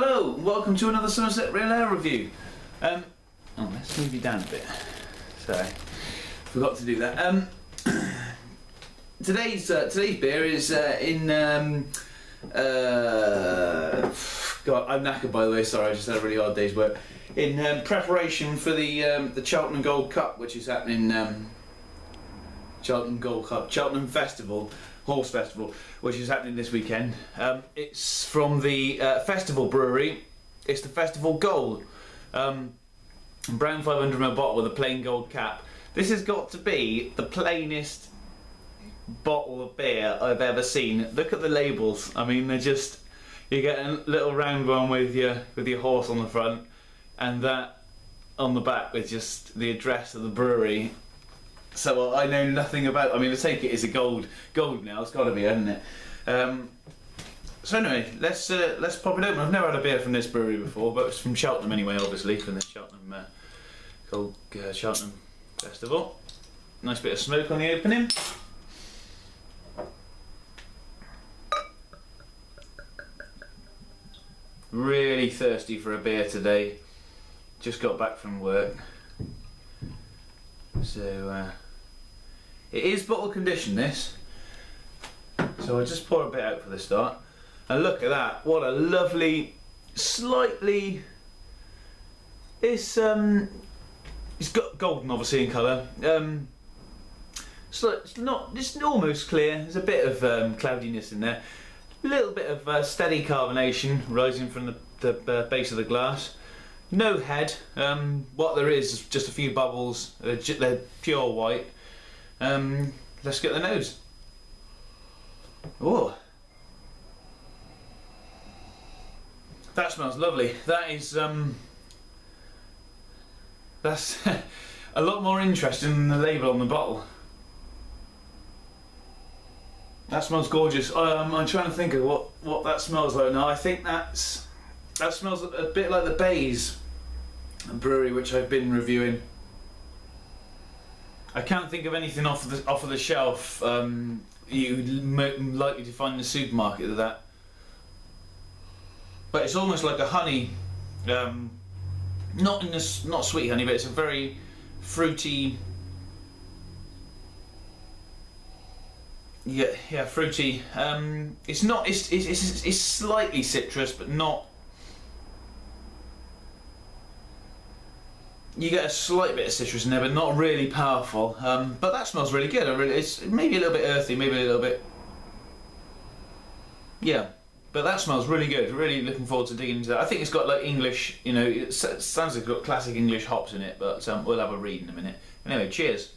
Hello, welcome to another Somerset Real Ale review. Let's move you down a bit. Sorry, forgot to do that. Today's beer is God, I'm knackered by the way. Sorry, I just had a really hard day's work. In preparation for the Cheltenham Gold Cup, which is happening. Cheltenham Festival, Horse Festival, which is happening this weekend. It's from the Festival Brewery. It's the Festival Gold, brown 500ml bottle with a plain gold cap. This has got to be the plainest bottle of beer I've ever seen. Look at the labels. I mean, they're just, you get a little round one with your horse on the front, and that on the back with just the address of the brewery. So I know nothing about. I mean, I take it as a gold now. It's got to be, hasn't it? So anyway, let's pop it open. I've never had a beer from this brewery before, but it's from Cheltenham anyway, obviously, from the Cheltenham Cheltenham Festival. Nice bit of smoke on the opening. Really thirsty for a beer today. Just got back from work, so it is bottle conditioned, this. So I'll just pour a bit out for the start. And look at that! What a lovely, slightly. It's got golden, obviously, in colour. So it's not. It's almost clear. There's a bit of cloudiness in there. A little bit of steady carbonation rising from the base of the glass. No head. What there is just a few bubbles. They're pure white. Let's get the nose. Oh, that smells lovely. That is that's a lot more interesting than the label on the bottle. That smells gorgeous. I'm trying to think of what that smells like now. I think that smells a bit like the Bays Brewery, which I've been reviewing. I can't think of anything off of the shelf you'd likely to find in the supermarket of that. But it's almost like a honey, not sweet honey, but it's a very fruity. Yeah, fruity. It's not. It's slightly citrus, but not. You get a slight bit of citrus in there, but not really powerful. But that smells really good. It's maybe a little bit earthy, maybe a little bit. Yeah, but that smells really good. Really looking forward to digging into that. I think it's got like English, you know, it sounds like it's got classic English hops in it, but we'll have a read in a minute. Anyway, cheers.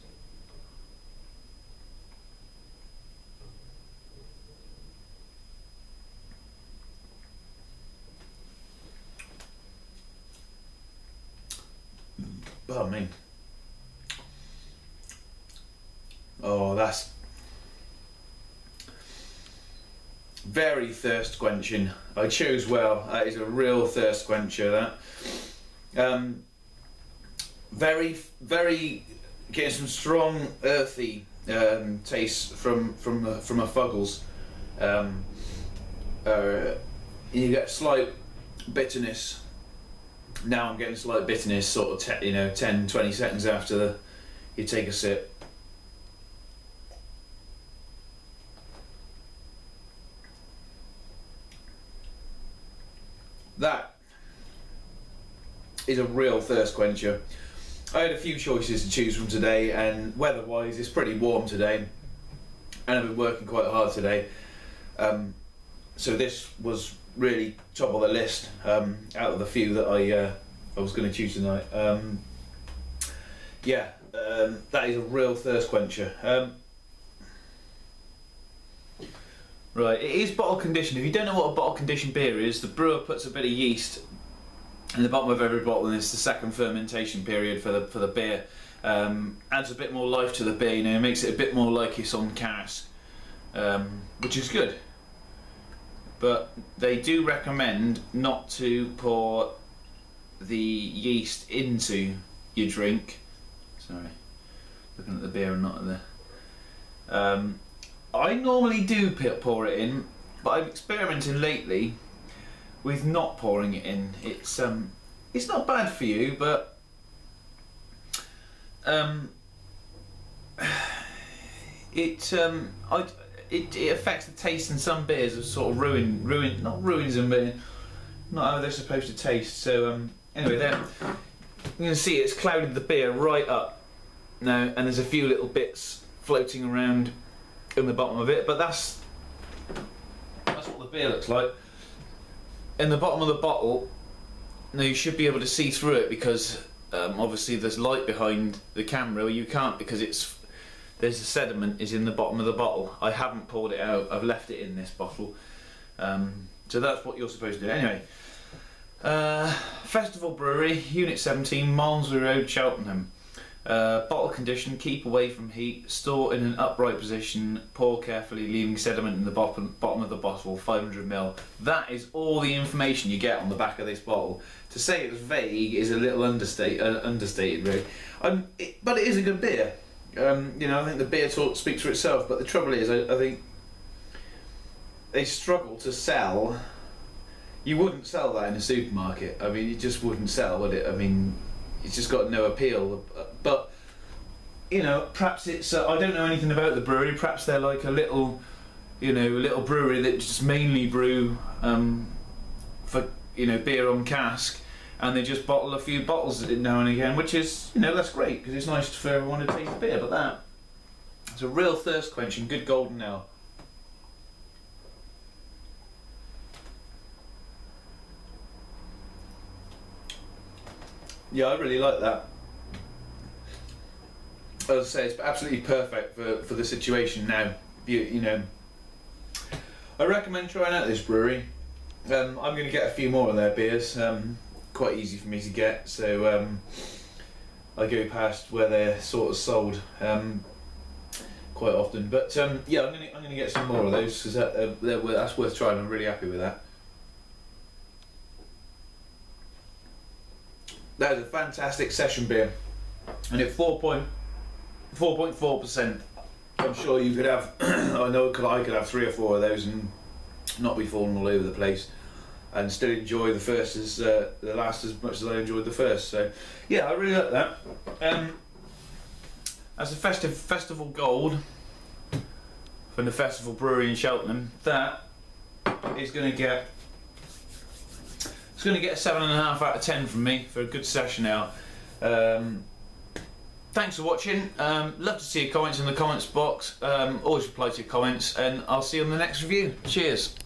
Oh me. Oh, that's very thirst quenching. I chose well. That is a real thirst quencher. That very getting some strong earthy taste from a Fuggles. You get slight bitterness. Now I'm getting slight bitterness, sort of 10-20 seconds after you take a sip. That is a real thirst quencher. I had a few choices to choose from today, and weather-wise it's pretty warm today, and I've been working quite hard today. So this was really top of the list out of the few that I was going to choose tonight. That is a real thirst quencher. Right, it is bottle conditioned. If you don't know what a bottle conditioned beer is, the brewer puts a bit of yeast in the bottom of every bottle, and it's the second fermentation period for the beer. Adds a bit more life to the beer, you know, makes it a bit more like it's on cask, which is good. But they do recommend not to pour the yeast into your drink. Sorry, looking at the beer and not at the. I normally do pour it in, but I'm experimenting lately with not pouring it in. It's not bad for you, but it affects the taste in some beers. Of sort of not ruins them, but not how they're supposed to taste. So anyway, there you can see it's clouded the beer right up now, and there's a few little bits floating around in the bottom of it, but that's what the beer looks like. In the bottom of the bottle, now you should be able to see through it because obviously there's light behind the camera. You can't because there's the sediment is in the bottom of the bottle. I haven't poured it out, I've left it in this bottle. So that's what you're supposed to do. Anyway, Festival Brewery, Unit 17, Malmesbury Road, Cheltenham. Bottle condition, keep away from heat, store in an upright position, pour carefully, leaving sediment in the bottom of the bottle, 500 ml. That is all the information you get on the back of this bottle. To say it's vague is a little understated really. But it is a good beer. You know, I think the beer talk speaks for itself, but the trouble is, I think they struggle to sell. You wouldn't sell that in a supermarket. I mean, you just wouldn't sell, would it? I mean, it's just got no appeal. But you know, perhaps it's. I don't know anything about the brewery. Perhaps they're like a little, you know, little brewery that just mainly brew for beer on cask, and they just bottle a few bottles now and again, which is, you know, that's great because it's nice for everyone to taste beer. But it's a real thirst quenching, good golden ale. Yeah, I really like that. As I say, it's absolutely perfect for the situation now. You know, I recommend trying out this brewery. I'm going to get a few more of their beers. Quite easy for me to get, so I go past where they're sort of sold quite often. But yeah, I'm going to get some more of those because that's worth trying. I'm really happy with that. That is a fantastic session beer, and at 4.4%, I'm sure you could have. I know I could have 3 or 4 of those and not be falling all over the place, and still enjoy the first as the last as much as I enjoyed the first. So yeah, I really like that. As a festival gold from the Festival Brewery in Cheltenham, that is going to get. It's going to get a 7.5 out of 10 from me for a good session now. Thanks for watching. Love to see your comments in the comments box. Always reply to your comments, and I'll see you on the next review. Cheers.